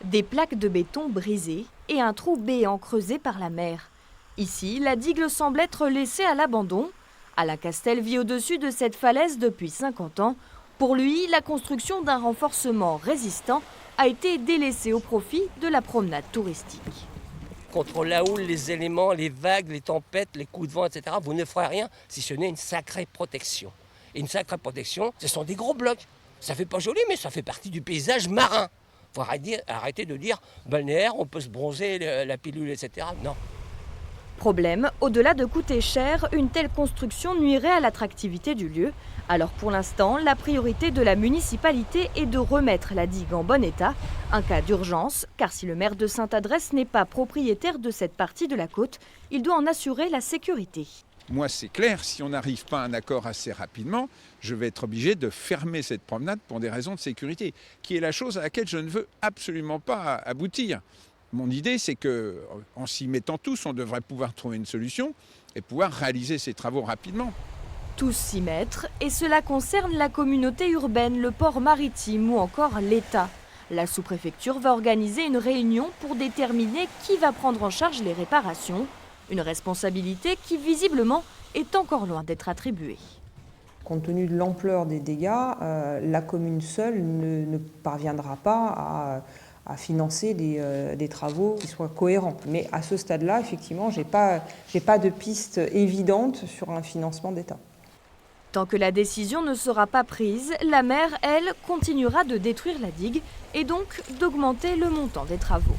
Des plaques de béton brisées et un trou béant creusé par la mer. Ici, la digue semble être laissée à l'abandon. Alain Castel vit au-dessus de cette falaise depuis 50 ans. Pour lui, la construction d'un renforcement résistant a été délaissée au profit de la promenade touristique. Contre la houle, les éléments, les vagues, les tempêtes, les coups de vent, etc., vous ne ferez rien si ce n'est une sacrée protection. Et une sacrée protection, ce sont des gros blocs. Ça fait pas joli, mais ça fait partie du paysage marin. Il faut arrêter de dire balnéaire, on peut se bronzer, la pilule, etc. Non. Problème, au-delà de coûter cher, une telle construction nuirait à l'attractivité du lieu. Alors pour l'instant, la priorité de la municipalité est de remettre la digue en bon état. Un cas d'urgence, car si le maire de Sainte-Adresse n'est pas propriétaire de cette partie de la côte, il doit en assurer la sécurité. Moi, c'est clair, si on n'arrive pas à un accord assez rapidement, je vais être obligé de fermer cette promenade pour des raisons de sécurité, qui est la chose à laquelle je ne veux absolument pas aboutir. Mon idée, c'est qu'en s'y mettant tous, on devrait pouvoir trouver une solution et pouvoir réaliser ces travaux rapidement. Tous s'y mettre, et cela concerne la communauté urbaine, le port maritime ou encore l'État. La sous-préfecture va organiser une réunion pour déterminer qui va prendre en charge les réparations. Une responsabilité qui, visiblement, est encore loin d'être attribuée. Compte tenu de l'ampleur des dégâts, la commune seule ne parviendra pas à financer des travaux qui soient cohérents. Mais à ce stade-là, effectivement, j'ai pas de piste évidente sur un financement d'État. Tant que la décision ne sera pas prise, la maire, elle, continuera de détruire la digue et donc d'augmenter le montant des travaux.